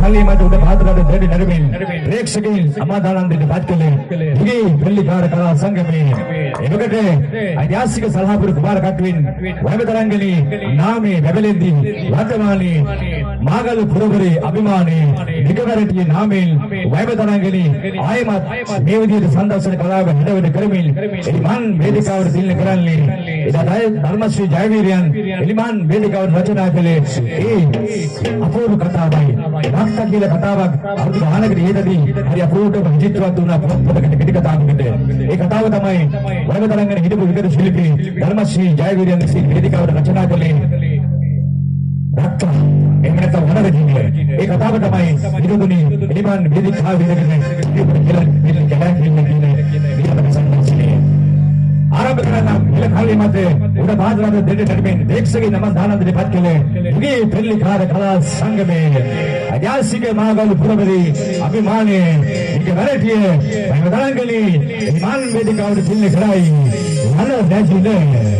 කල්ලිමට උඩ පාතරට දෙඩි නැරමින් ප්‍රේක්ෂකයන් සමාදානන්දට පත් කළේ හිගේ පෙරලිකාර කලා සංගමයේ එවකට ඓතිහාසික සලහාපුර කුමාර කටුවෙන් වයඹතරංගලී නාමයේ බැබලෙද්දී වර්තමානයේ මාගල් පුරවරේ අභිමානයේ නිගවැරටියේ නාමයෙන් වයඹතරංගලී ආයමත් මේ විදිහට සංදර්ශන කලාව හැදවැඩ කරමින් එලිමන් වේදිකාවට තිළින කරන්නේ එදා ධර්මශ්‍රී ජයවීරයන් එලිමන් වේදිකාවට රචනා කළේ ඒ අපූර්ව කතාවයි රක්ත කියලා කතාවක් අවුරුදු 9කට ඉහතදී හරි අපූර්වට විචිත්‍රවත් වුණා පොතකට පිටි කතාවකට ඒ කතාව තමයි වයඹතරංගනේ හිටපු විකට ශිල්පී ධර්මශ්‍රී ජයවීරයන් විසින් වේදිකාවට රචනා කළේ රක්ත එහෙම නැත්නම් වනරජිනේ ඒ කතාව තමයි ඉදුදුනි එලිමන් වේදිකාවේ ඉඳගෙන ආරම්භ කරන ඉලක්කල්ලිමත් උඩ පාදරට දෙඩ නැරමින් ප්‍රේක්ෂකයන් සමාදානන්දට පත් කළේ හිගේ පෙරලිකාර කලා සංගමයේ ඓතිහාසික මාගල් පුරවරේ අභිමානයේ නිගවැරටියේ වයඹතරංගලී එලිමන් වේදිකාවට තිළින කරයි වනරජිනේ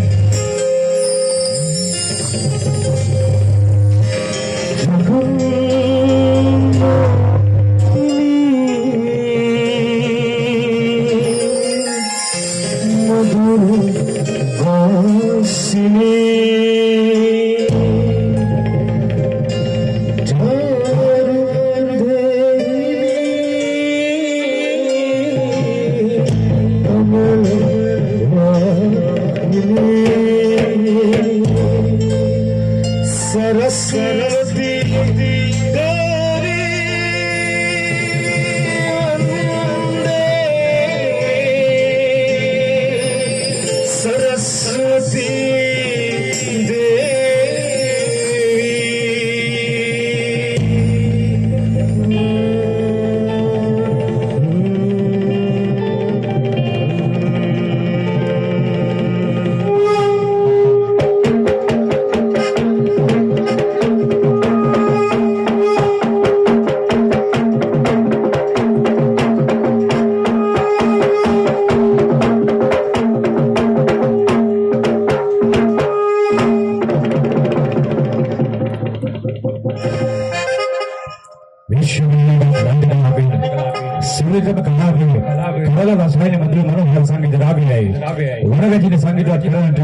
වනරජිනේ සංගීත අතිරණට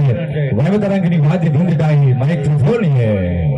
වයඹතරංගනී වාද්‍ය බින්දිකායි මයික්‍රොෆෝනිය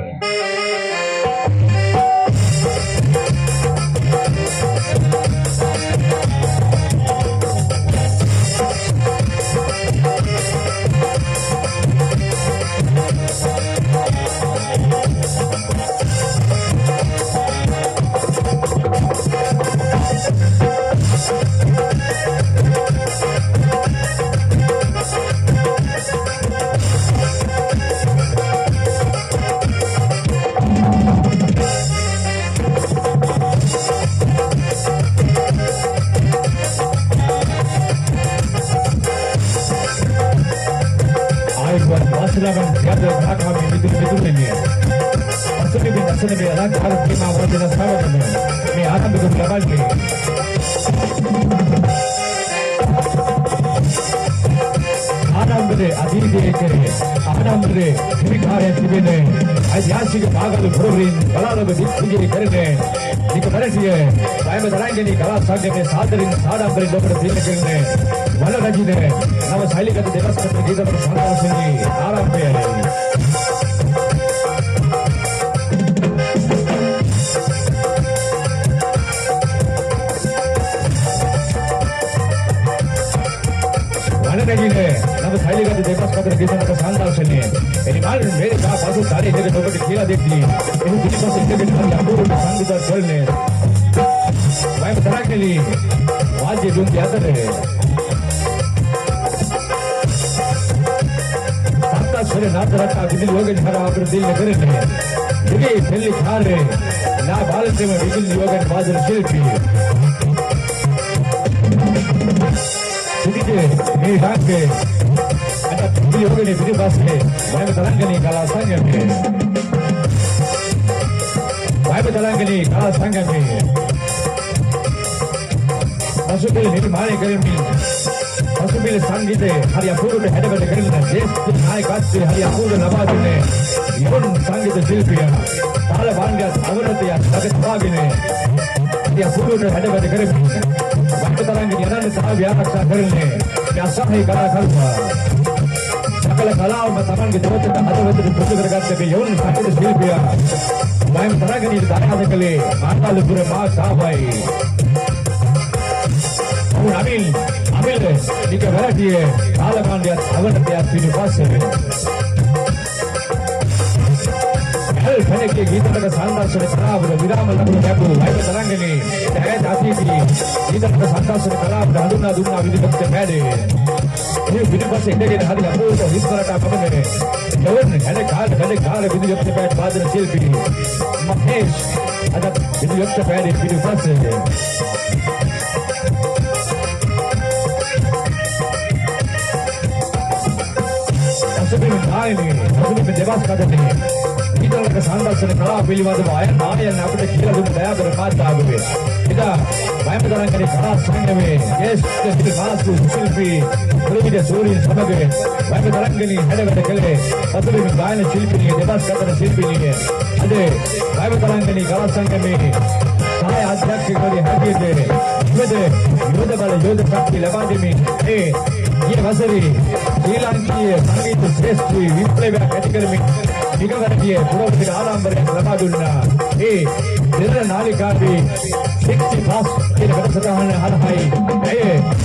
ඓතිහාසික මාගල් පුරවරේ කලාලෝක දික්විජය කරන්නේ නිගවැරටියේ වයඹතරංගනී කලා සංගමයේ සාදරින් සාඩම්බරෙන් ඔබට තිළින කරන්නේ වනරජිනේ නව ශෛලිගත දෙවස්කත ගීත ප්‍රසංගාසනයේ ආරම්භයයි වනරජිනේ නව ශෛලිගත දෙවස්කත ගීත ප්‍රසංගාසනයේ එලිමන් වේදිකා පසු කාලේ ඉඳගෙන ඔබට කියලා දෙන්නේ එහි පිටිපස්ස ඉඳගෙන හරි අපූර්ව සංගීත කරන්නේ වයඹතරංගලී වාද්‍ය බින්දි අතරේ සත්‍යස්වර නාටක විදිහට යෝගන හරහා අපිට දෙන්න කරන්නේ හිගේ පෙරලිකාරේ නා බාලතේම විදිහට යෝගන වාදන ශිල්පී ඉතින් මේ රාග්ගේ අද යෝගනේ පිටිපස්සේ වයඹතරංගනී කලා සංගමයේ වයඹතරංගනී කලා සංගමයේ පසුබිම් නිර්මාණය කරමින් පසුබිම් සංගීතයේ හරි අපූර්ව හැඩවැඩ කරන දේශ නායකත්වයේ හරි අපූර්ව ලබා දෙන්නේ යොන් සංගීත ශිල්පියා තාල වාන්ගත් අවරතය සගතවාගෙන dia පුරුදු හැඩවැඩ කරමින් වටතරංගිනී අනන්‍යතාවය ආරක්ෂා කරන්නේ යසහයි කලාකරුවා සකල කලාවම තමන්ගේ දවසට හදවතට පුරුදු කරගත්ත මේ යොන් සංගීත ශිල්පියා වයම් තරංගිනී දායක කළේ මාතලපුර මා සාවයි අමිල් නික වැරටියේ කාලකන්ඩියත් අවනතයක් පිටුපස්සේ කනෙක්ගේ ගීතක සංදර්ශන කලාවට විරාම ලැබුණු ලැබුණු වයිව තරංගනේ දැයට අතීතී ගීතක සංදර්ශන කලාවට හඳුන්වා දුන්නා විදිහට පැඩේ මේ පිටුපස්සේ ඉඳගෙන හරි අපෝට හිස්කරට අපමණනේ යවන් කඩේ කාල විදිහට පැඩ වාදන ශිල්පී මහේෂ් අද විදිහට පැඩේ පිටුපස්සේ අසබින් නායනේ අසබින් දෙවස් කඩේ ඊතලක සංදර්ශන කලාව පිළිබඳව ආයන අපිට කියලා දුන්න දයාබර මාතාවගේ එදා වයම් තරංගනේ කලා සංගමේ ජේෂ්ඨ ශිල්පී ශිල්පී ප්‍රවිද සූරිය සමග වයම් තරංගනේ හැඩවැඩ කළේ අසබින් ගායන ශිල්පිනිය දෙවස් කඩන ශිල්පිනිය අද වයම් තරංගනේ කලා සංගමේ සහාය අධ්‍යක්ෂකවරයා හැටියට යෝධ බල යෝධ ප්‍රතිඵල ලබා දෙමින් ඊයේ වසරේ ශ්‍රී ලාංකීය සංගීත ශ්‍රේෂ්ඨ විප්ලවයක් ඇති කරමින් නිගවැරදියේ පුරෝගතික ආරම්භයක් ලබා දුන්නා. දෙරණ නාලිකාවේ 60+ කියන වැඩසටහන හරහායි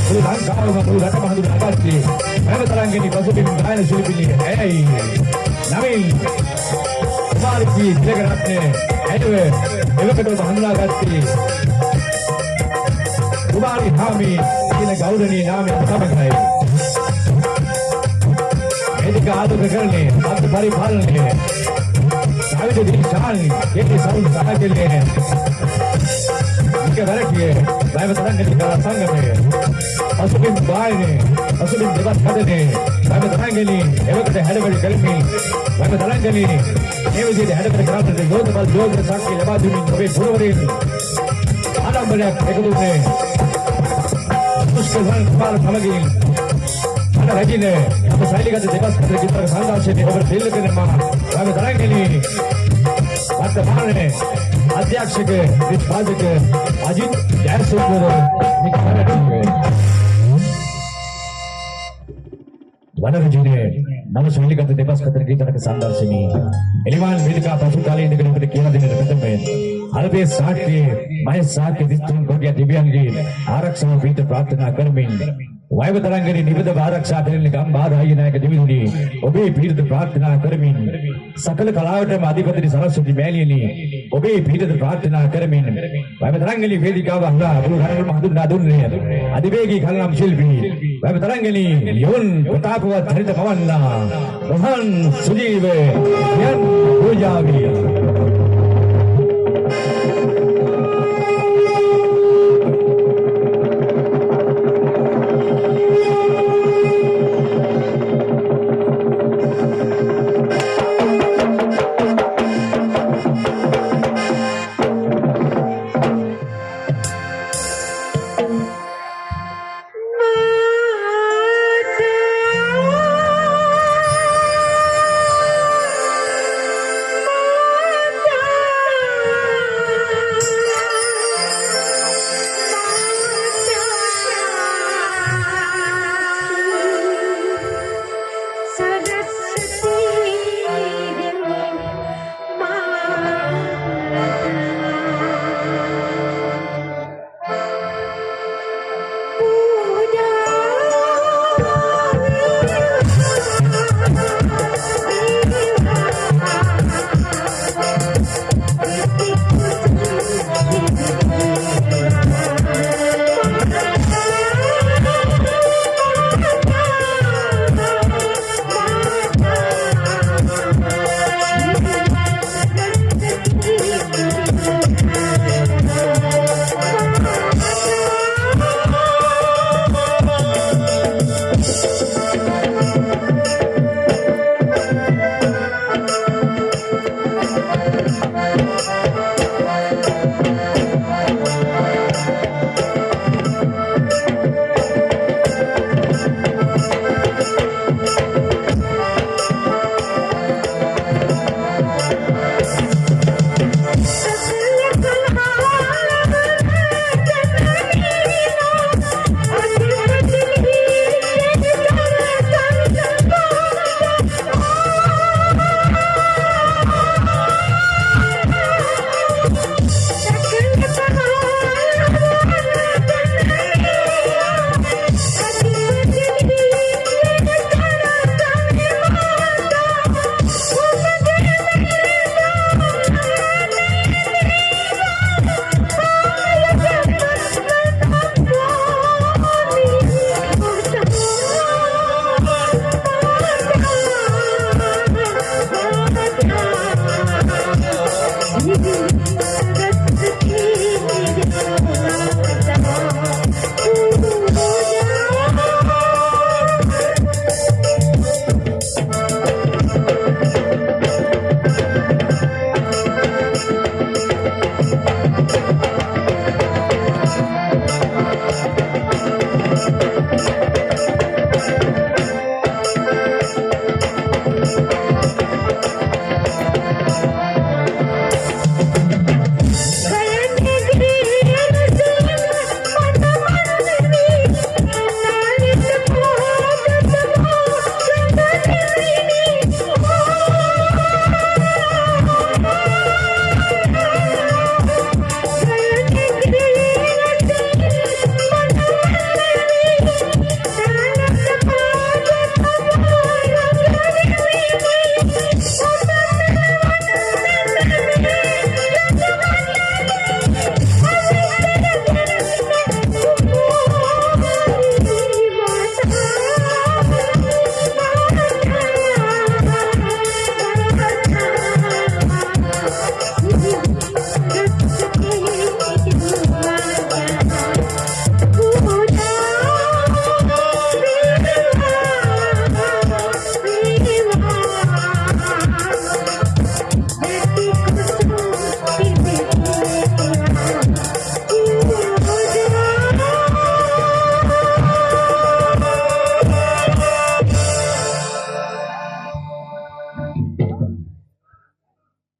මුළු ලංකාවම මුළු රටම හඳුනාගත්තේ වයම් තරංගනේ පසුබිම් ගායන ශිල්පිනිය ඇයි නවීන් කුමාරී තිලකරත්නේ එවකට හඳුනාගත්තේ කුමාරී හාමි කියන ගෞරවනීය නාමයෙන් සමගයි මේක ආදර කරන්නේ අත් පරිපාලනයේ සාවිද දිශානි ඒකේ සමුන් සහකෙල්ලේ මේක වැරකියේ වයම් තරංගනේ කලා සංගමයේ අසුබින් බායනේ අසුබින් දෙවත් කඩනේ වයම් තරංගනේ එවකට හැඩවැඩ කරමින් වයම් තරංගනේ මේ විදිහට හැඩවැඩ කරාට යෝධ බල යෝධ ශක්තිය ලබා දුන්නින් ඔබේ පුරවරින් ආරම්භයක් එකදුනේ පුස්තකයන් පාර සමගින් රජිනේ අප සෛලිකත දෙවස් කතර ගීතක සංදර්ශනයේ ඔබ දෙල්ලගෙන මා වයම් තරංගනේ වර්තමානයේ අධ්‍යක්ෂක විපාදක අජිත් ජයසූරිය නිකරණය වනරජිනේ නම සෛලිකත දෙවස් කතර ගීතක සංදර්ශනයේ එලිමාන් වේදිකා පසු කාලයේ ඉඳගෙන ඔබට කියලා දෙන්න ප්‍රථමයෙන් අරබේ සාක්ෂියේ මහේ සාක්ෂි දිස්ත්‍රික් කොටිය දිව්‍යංගී ආරක්ෂාව පිට ප්‍රාර්ථනා කරමින් වයම් තරංගනේ නිබඳව ආරක්ෂා කරන ගම්බාරායි නායක දෙවිඳුනි ඔබේ පිළිද ප්‍රාර්ථනා කරමින් සකල කලාවටම අධිපති සරස්වති මෑණියනි ඔබේ පිළිද ප්‍රාර්ථනා කරමින් වයම් තරංගනේ වේදිකාව අහලා මුළු රටම හඳුන්වා දුන්නේ අධිවේගී කලනම් ශිල්පී වයම් තරංගනේ යොන් ප්‍රතාපවත් චරිත පවන්නා රෝහන් සුජීව යන් පූජාවි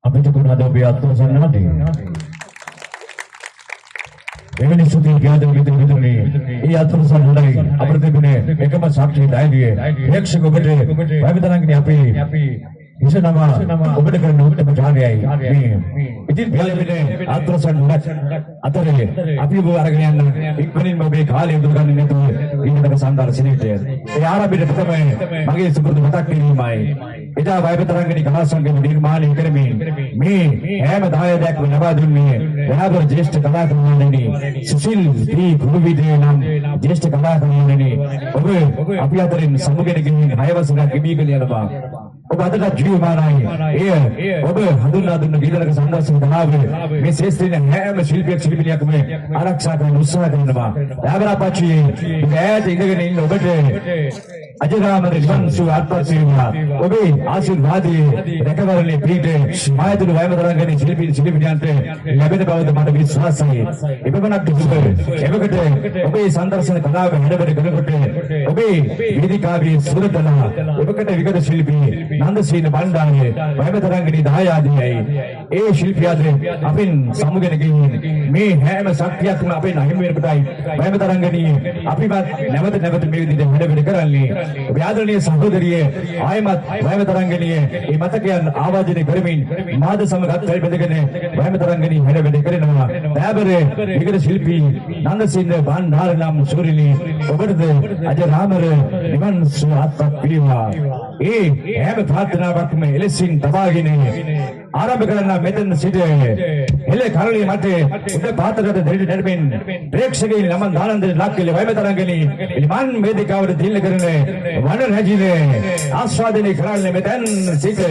අපිට කුණාද ඔබේ අත්වසන් නැති. එවැනි සුදී ගාදම් විදුනේ ඒ අත්වසන් හොඳයි අපිට තිබුණේ එකම සාක්ෂි ධෛර්යය. ප්‍රේක්ෂක ඔබට වයිබතරංගනේ අපි ඉසනම ඔබට කරන උත්තම කාර්යයයි මේ. ඉතින් බැලුවේ අත්වසන් හොඳ අතරේ අපි ඔබ අරගෙන යන්න ඉක්මනින්ම ඔබේ කාලය උදු ගන්න නැතුව ඊළඟ සංදර්ශනයේට ඒ ආරම්භයට තමයි මගේ සුපුරුදු මතක් කිරීමයි. එදා වයිබතරංගනේ කලා සංගම නිර්මාණය කරමින් මේ හැම දායකයෙක්ම ලබා දුන්නේ වහබර ජ්‍යෙෂ්ඨ කලාකරුවනනි සුසිල් ශ්‍රී කුරුවිදේ නම් ජ්‍යෙෂ්ඨ කලාකරුවනනි ඔබ අපි අතරින් සමුගෙන ගිහින් 6 වසරක් ඉබීගල යනවා. ඔබ අදට ජීවමානයි. එය ඔබ හඳුන්වා දුන්න ගීතලක සංදර්ශන කලාව මේ ශ්‍රේෂ්ඨ හැම ශිල්පියෙක් ශිල්පිනියක්ම ආරක්ෂා කරන්න උත්සාහ කරනවා. යාගරාපච්චි ඈත ඉඳගෙන ඉන්න ඔබට අජරාමර නිවන් සුව අත්පත් වේවා. ඔබේ ආශිර්වාදයේ රැකවරණේ පිහිට මායතුළු වයමතරංගනේ ශිල්පිනියන්ට ලැබෙන බවද මට විශ්වාසයි. එපමණක් දුක එවකට ඔබේ සංදර්ශන කලාව හැඩවැඩ කරනකොට ඔබේ වේදිකාවේ සුරතලා එවකට විගත ශිල්පී නන්දසීන බණ්ඩාරේ වයමතරංගනේ දායාදීයි. ඒ ශිල්පියාද අපෙන් සමුගෙන ගිහින් මේ හැම ශක්තියක්ම අපෙන් අහිමි වෙන කොටයි වයමතරංගනේ අපිවත් නැවත නැවත මේ විදිහට හැඩවැඩ කරන්නේ. ආදරණීය සහෝදරිය ආයමත් වයමතරංගනේ මේ මතකයන් ආවාජනය කරමින් මාද සමග අත්වැල් බෙදගෙන වයමතරංගනේ හැඩවැඩ කරනවා. දෑබරේ විගත ශිල්පී නන්දසීන බණ්ඩාර නම් සූරිලි ඔබටද අජරාමර නිවන් සුව අත්පත් වේවා. ඒ හැම ප්‍රාර්ථනාවක්ම එලෙසින් තබාගෙන ආරම්භ කරන්න මෙතන සිට එල කරණීය මට උඩ පාතරකට දෙරි නැරෙමින් ප්‍රේක්ෂකයන් නමන් දානන්ද ලක්කල වයමතරංගනේ ඉලිමන් වේදිකාවට දිල්ල කරන වන රැජිනේ ආස්වාදනය කරන්න මෙතන සිට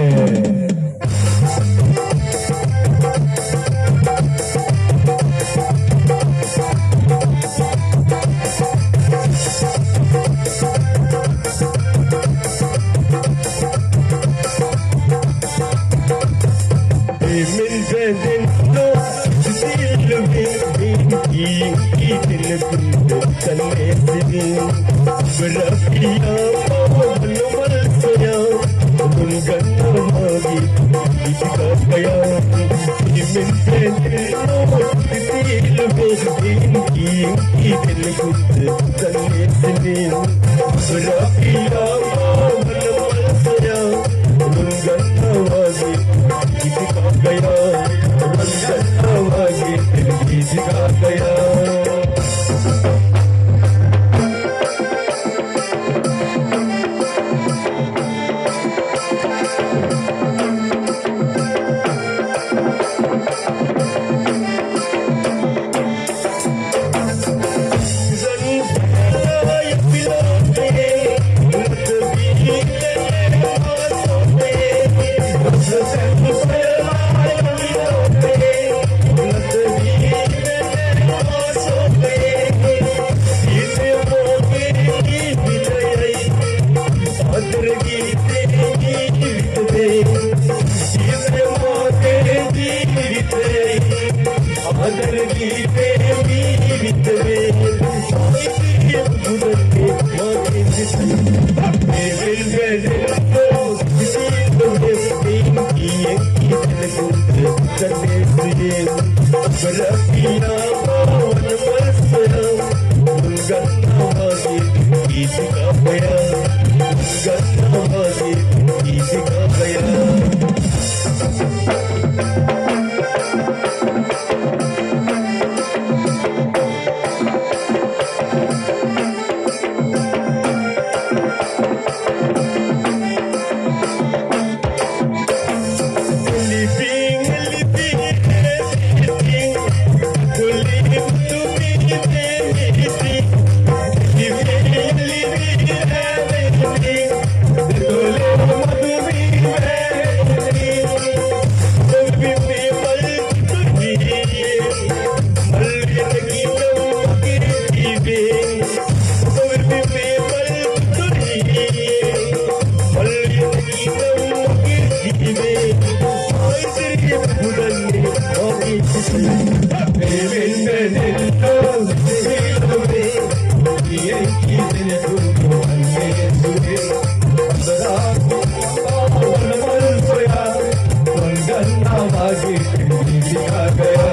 गन्ना वागे टिंडी दिखा गया,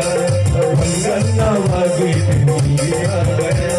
गन्ना वागे टिंडी दिखा गया।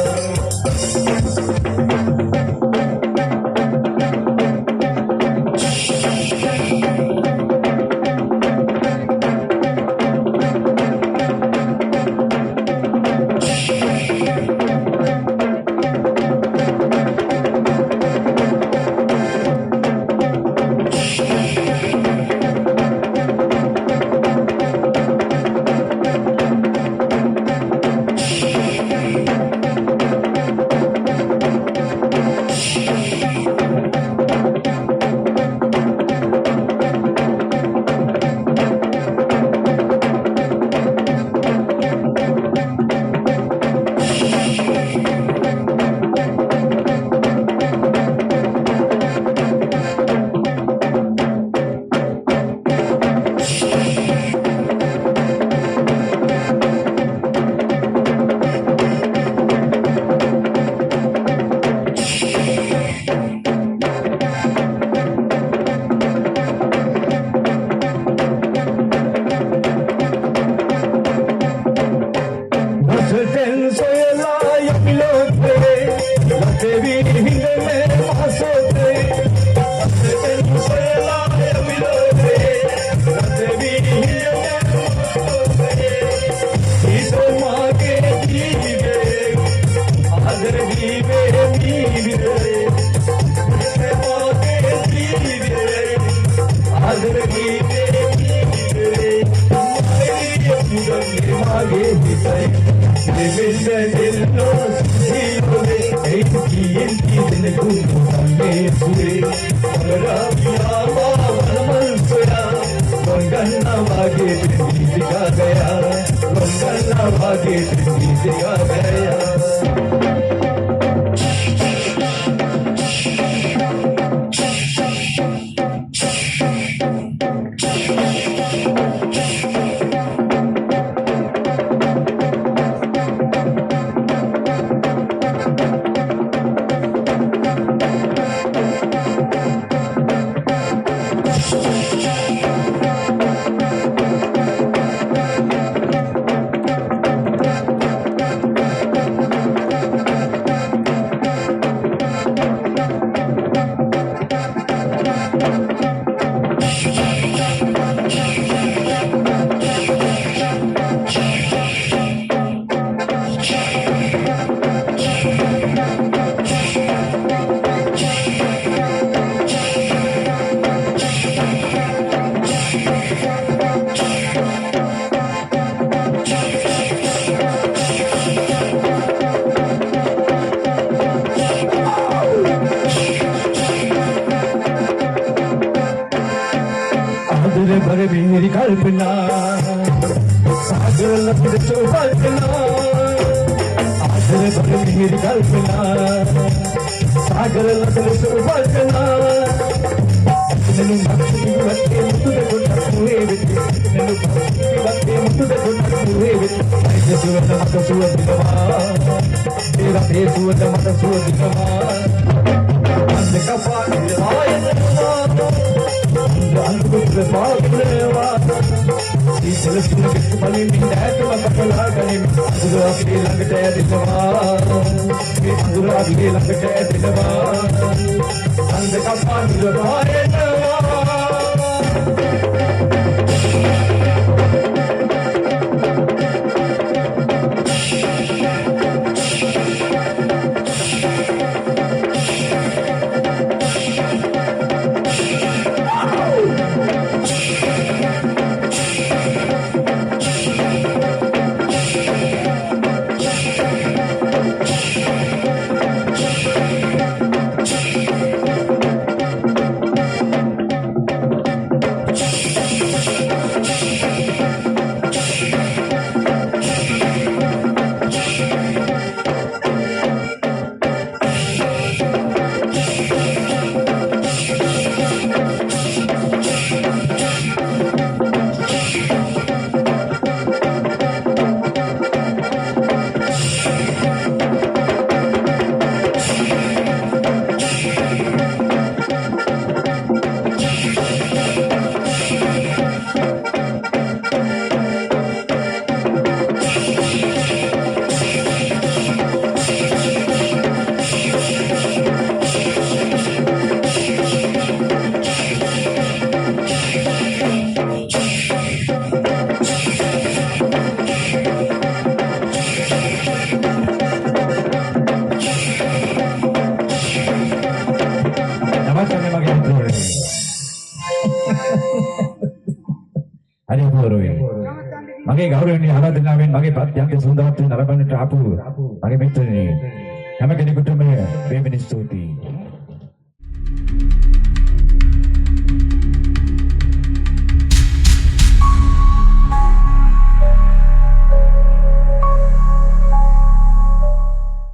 मेरी कल्पना सागर लपट चौपटना, आदर भर मेरी कल्पना सागर लपट चौपटना। नन्नु भक्ति बत्ते मुतुद कोटुवे विच, नन्नु भक्ति बत्ते मुतुद कोटुवे विच। ऐसे सुवत मत सुवदिनवा, तेरा ते सुवत मत सुवदिनवा। अंध कपाल आयतवा अंधुपुत्र पागलेवा, शीतल सुनक पली मिंडैत मपकला गनि। अंधुरा के लंगटे दिनवा, अंधुरा के लंगटे दिनवा। अंध कपाल आयतवा වචනේ මගේ අතේ. අනේ පොරොයි. මගේ ගෞරවනීය ආරාධනාවෙන් මගේ ප්‍රත්‍යක්ෂ සුන්දරත්වයෙන් නරඹන්නට ආපු මගේ මිත්‍රනේ හැම කෙනෙකුටම ප්‍රේමෙන් ස්තුතියි.